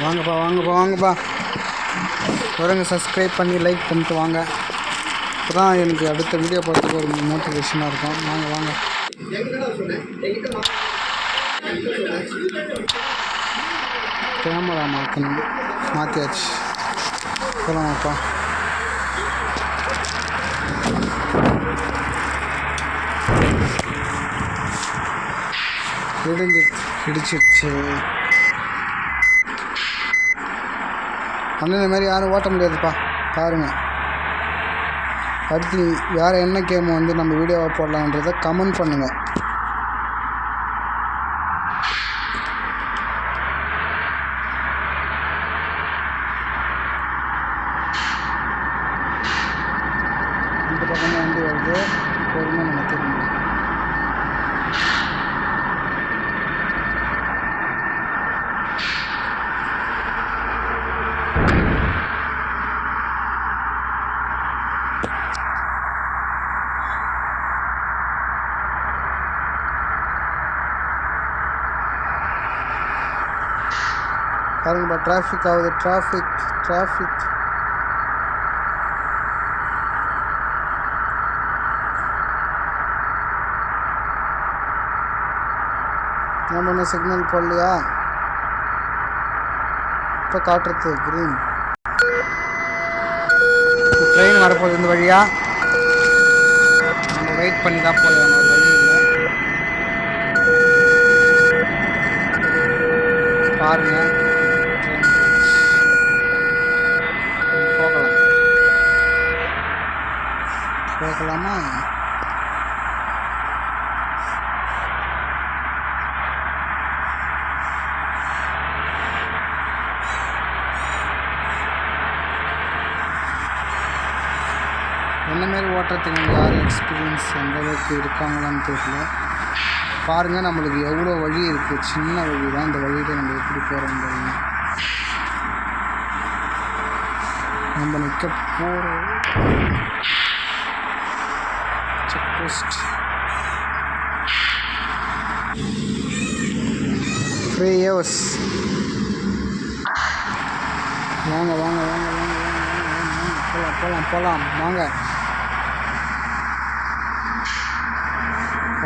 வாங்கப்பா வாங்கப்பா வாங்கப்பா தொடங்க சப்ஸ்கிரைப் பண்ணி லைக் பண்ணிட்டு வாங்க. இப்போ தான் எனக்கு அடுத்த வீடியோ பார்த்துட்டு ஒரு மோட்டிவேஷனாக இருக்கும். வாங்க வாங்க. கேமரா மாற்றணும், மாற்றியாச்சு. போகலாமாப்பா. இடிச்சிடுச்சு. ஆனால் இந்த மாதிரி யாரும் ஓட்ட முடியாதுப்பா. பாருங்கள். அடுத்து வேறு என்ன கேம் வந்து நம்ம வீடியோவை போடலான்றதை கமெண்ட் பண்ணுங்கள். இந்த பக்கமாக வந்து வருது. பொறுமையாக நம்ம தெரியும். பாருங்கப்பா, டிராஃபிக் ஆகுது. டிராஃபிக் நம்ம என்ன சிக்னல் போடலையா? இப்போ காட்டுறது க்ரீன். ட்ரெயின் வரப்போகுது இந்த வழியா. நம்ம வெயிட் பண்ணி தான் போகலாம். ஒரு வழி இல்லை. பாருங்க, போகலாமா? என்ன மாரி ஓட்டுறதுக்கு யாரும் எக்ஸ்பீரியன்ஸ் எந்த அளவுக்கு இருக்காங்களான்னு தெரியல. பாருங்கள், நம்மளுக்கு எவ்வளோ வழி இருக்குது. சின்ன வழி தான். இந்த வழியில் நம்ம எப்படி போகிறோம். நம்ம நிற்க போகிறோம். Check post 3 years. வாங்க வாங்க வாங்க வாங்க வாங்க போகலாம் போகலாம் வாங்க.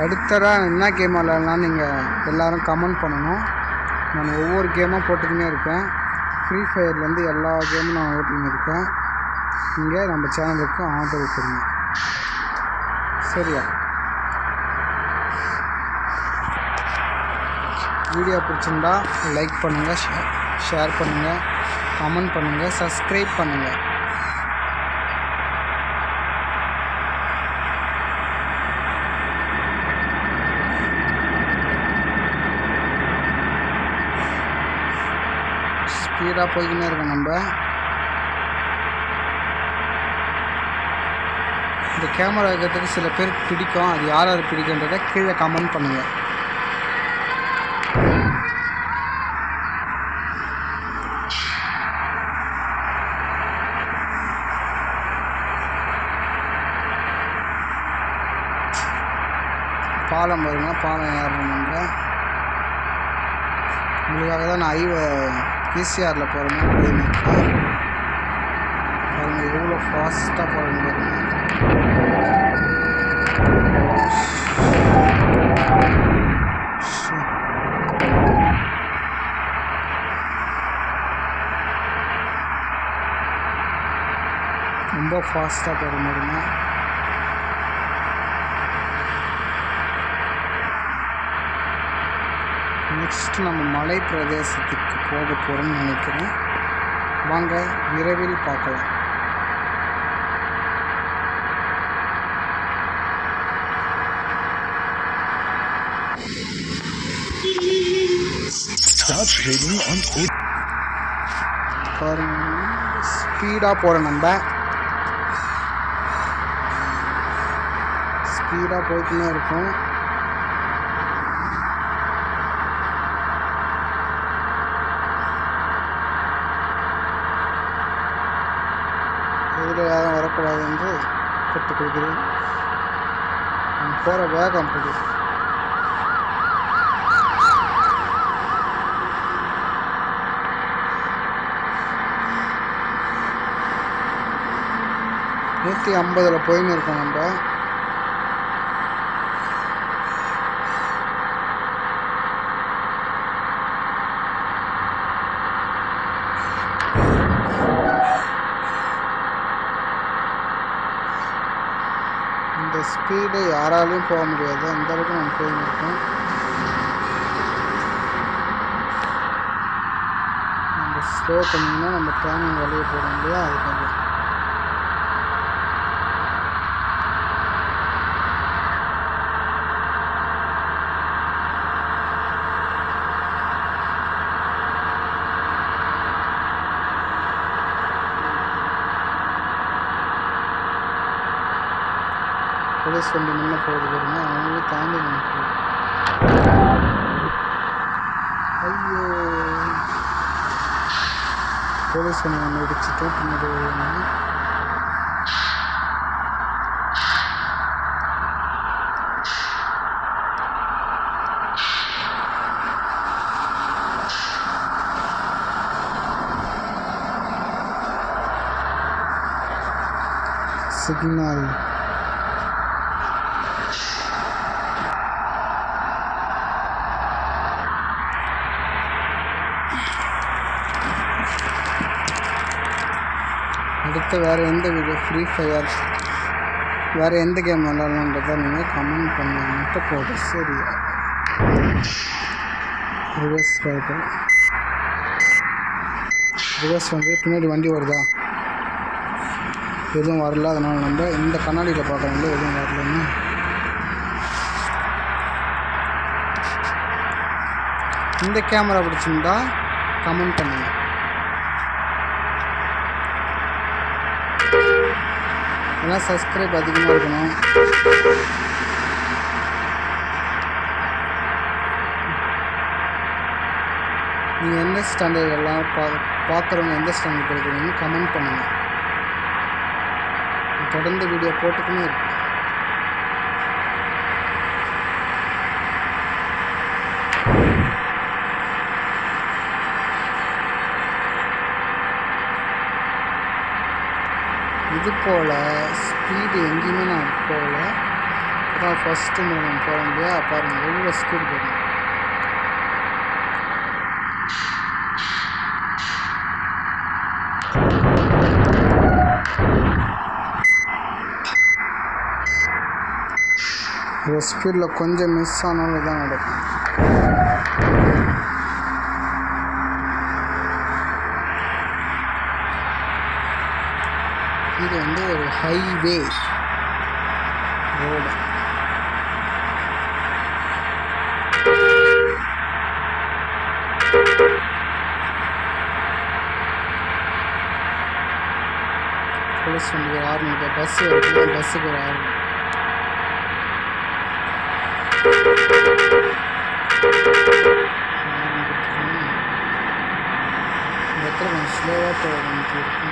அடுத்ததாக என்ன கேம் விளையாடலாம் நீங்கள் எல்லோரும் கமெண்ட் பண்ணணும். நான் ஒவ்வொரு கேமாக போட்டுக்கினே இருப்பேன். ஃப்ரீ ஃபயர்லேருந்து எல்லா கேமும் நான் ஓட்டின்னு இருக்கேன். இங்கே நம்ம சேனலுக்கு ஆதரவு கொடுங்க. சரியா? வீடியோ பிடிச்சிருந்தா லைக் பண்ணுங்கள், ஷேர் பண்ணுங்கள், கமெண்ட் பண்ணுங்கள், சப்ஸ்கிரைப் பண்ணுங்கள். ஸ்பீடாக போய்கினே இருக்கோம். நம்ம இந்த கேமரா வைக்கிறதுக்கு சில பேருக்கு பிடிக்கும். அது யார் யார் பிடிக்குன்றதை கீழே கமெண்ட் பண்ணுங்கள். பாலம் வருங்க, பாலம் ஏறணுங்க. உங்களுக்காக தான் நான் ஈசிஆரில் போகிறேன்னா போயிருக்கேன். பாருங்கள் எவ்வளோ ஃபாஸ்ட்டாக போகிறேன்னு பாருங்கள். ரொம்ப ஃபாஸ்ட்டாக போகிற மாதிரிங்க. நெக்ஸ்ட் நம்ம மலை பிரதேசத்துக்கு போக போகிறோம்னு நினைக்கிறேன். வாங்க, விரைவில் பார்க்கலாம். ஸ்பீடாக போகிறோம். நம்ம ஸ்பீடாக போய்ட்டுனே இருக்கோம். இதில் யாரும் வரக்கூடாது என்று கேட்டுக்கொள்கிறேன். போகிற வேகம் படி. 150 போயின்னு இருக்கோம் நம்ம. இந்த ஸ்பீடு யாராலையும் போக முடியாது, அந்த அளவுக்கு நம்ம போயின்னு இருக்கோம். நம்ம ஸ்லோ பண்ணிங்கன்னா நம்ம டைமிங் வெளியே போகிறோம் இல்லையா, அதுக்காக. போலீஸ் வண்டி முன்னே போகுது பாருங்க, அவங்களே தாண்டி நினைக்கிறேன். ஐயோ, போலீஸ் வண்டி ஒன்று இடிச்சுட்டு பின்னாடி சிக்னல். அடுத்து வேறு எந்த வீடியோ, ஃப்ரீ ஃபயர் வேறு எந்த கேம் விளாட்லான்றதை நீங்கள் கமெண்ட் பண்ண மட்டும் போதும். சரி, ரிவர்ஸ் வந்து பின்னாடி வண்டி வருதா, எதுவும் வரல. அதனால் நம்ம இந்த கண்ணாடியில் பார்க்குறோம்ல, எதுவும் வரலன்னு. இந்த கேமரா பிடிச்சிருந்தா கமெண்ட் பண்ணுங்கள். எல்லாம் சப்ஸ்கிரைப் அதிகமாக இருக்கணும். நீங்கள் எந்த ஸ்டாண்டர்ட் எல்லாம் பார்க்குறவங்க எந்த ஸ்டாண்டர்ட் படிக்கிறீங்கன்னு கமெண்ட் பண்ணுங்கள். தொடர்ந்து வீடியோ போட்டுக்குமே இருக்கு. இது போல் ஸ்பீடு எங்கேயுமே நான் போகல. அதான் ஃபஸ்ட்டு நம்ம போகிறோம் இல்லையா, பாருங்கள் எவ்வளோ ஸ்பீடு போகணும். இந்த ஸ்பீடில் கொஞ்சம் மிஸ் ஆனாலும் தான் நடக்கும். இது வந்து ஒரு ஹைவே ரோடு. போலீஸ் வண்டி ஆரம்பிக்க பஸ் வருது, பஸ்ஸுக்கு ஒரு ஆரம்பி. இந்த இடத்துல கொஞ்சம் ஸ்லோவாக போக வேண்டியிருக்கு.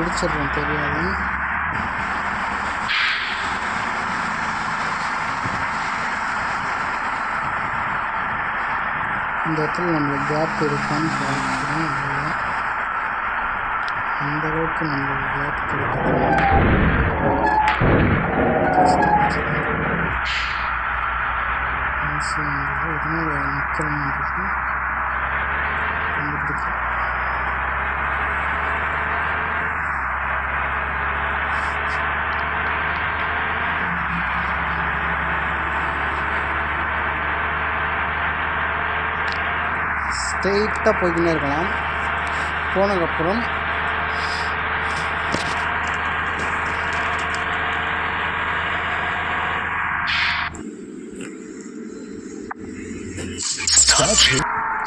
இடிச்சிடுறோம் தெரியாது. இந்த இடத்துல நம்மளுக்கு கேப் இருக்கான்னு பார்க்குறோம். அந்த அளவுக்கு நம்மளுக்கு கேப் கிடைக்கும். எதனால் நிற்கிறோம்ன்றது கண்டுபிடிக்கும். ஸ்ட்ரெயிட்டாக போய்க்கினே இருக்கலாம். போனதுக்கப்புறம்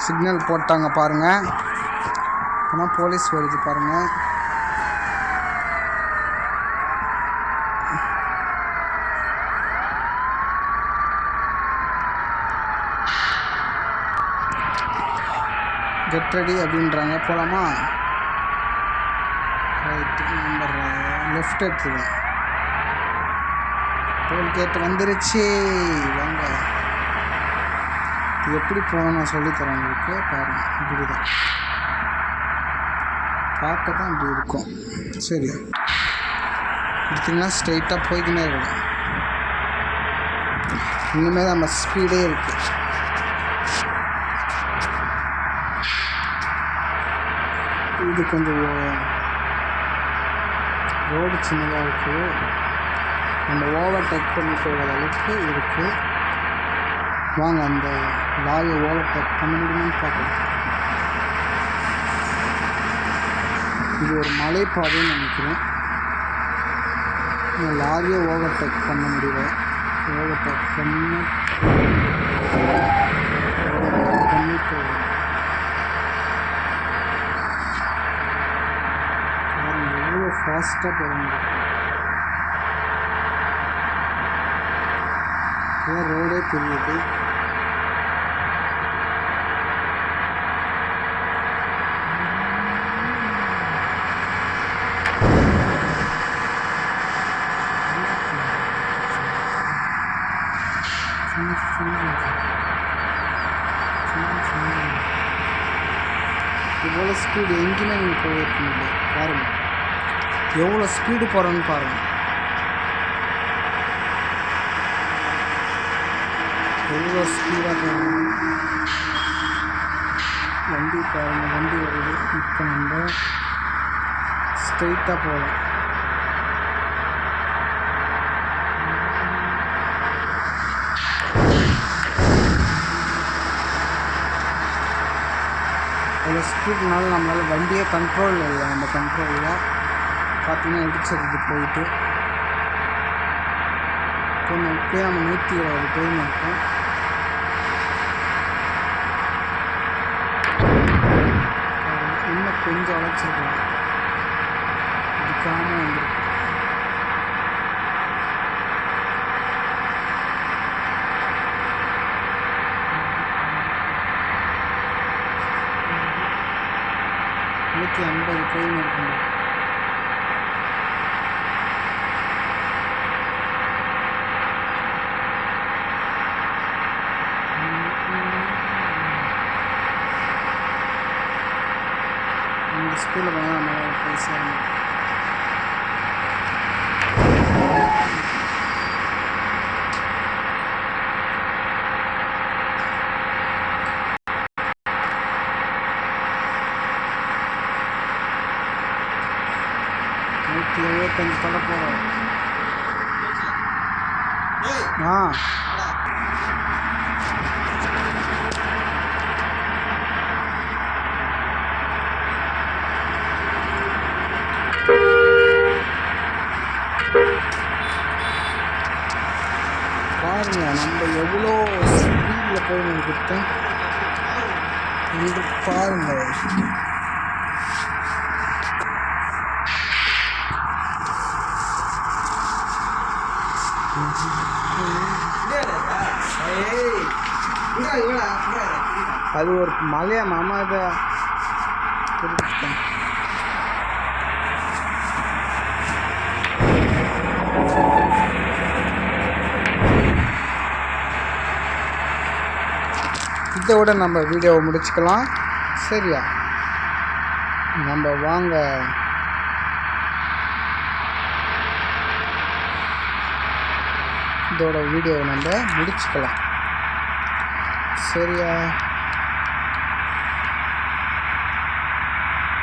சிக்னல் போட்டாங்க பாருங்கள். ஆனால் போலீஸ் வருது பாருங்கள். கெட் ரெடி அப்படின்றாங்க. போகலாமா? ரைட்டு, நம்பர் லெஃப்ட் எடுத்துக்கலாம். டோல்கேட் வந்துருச்சு. வாங்க, இது எப்படி போகணும் நான் சொல்லித்தரேன் உங்களுக்கு. பாருங்கள், இப்படி தான் பார்க்க தான் இப்படி இருக்கும். சரி, பார்த்தீங்கன்னா ஸ்ட்ரைட்டாக போய்க்கினே இருக்கும். இனிமேல் நம்ம ஸ்பீடே இருக்குது. இது கொஞ்சம் ரோடு சின்னதாக இருக்குது. நம்ம ஓவர்டேக் பண்ணி போகிற அளவுக்கு இருக்குது. வாங்க அந்த லாரியை ஓவர்டேக் பண்ண முடியுமான்னு பார்க்கலாம். இது ஒரு மலைப்பாதைன்னு நினைக்கிறேன். லாரியை ஓவர்டேக் பண்ண முடியல. ஓவர்டேக் பண்ணிட்டு எவ்வளோ ஃபாஸ்ட்டாக போகிறாங்க. ஏன் ரோடே தெரியுது. இவ்வளோ ஸ்பீடு எங்கேயுமே நீங்கள் போயிருக்க முடியல. பாருங்கள் எவ்வளோ ஸ்பீடு போகிறோன்னு பாருங்கள். எவ்வளோ ஸ்பீடாக போகிறோம். வண்டி பாருங்கள், வண்டி வருது. இப்போ நம்ம ஸ்ட்ரெயிட்டாக போகலாம். அவ்வளோ ஸ்பீட்னால நம்மளால் வண்டியே கண்ட்ரோல் இல்லை. நம்ம கண்ட்ரோலில் பார்த்தீங்கன்னா இடிச்சிருக்கு போயிட்டு. இப்போ நம்ம 120 போயின்னு இருக்கோம். இன்னும் கொஞ்சம் அழைச்சிருக்கலாம். இதுக்காமல் வந்துருக்கு. நூற்றி 50 போயின்னு இருக்குங்க. இந்த ஸ்கூலில் போனால் நம்மளால் போய் சேரணும். நூற்றி 75 தொலை போகிறோம். பாருங்க நம்ம எவ்வளோ ஸ்பீடில் போய் கொடுத்தோம். இங்கே பாருங்க, அது ஒரு மலையா மாமா. இதை இதோட நம்ம வீடியோவை முடிச்சுக்கலாம். சரியா? நம்ம வாங்க இதோட வீடியோவை நம்ம முடிச்சுக்கலாம். சரியா?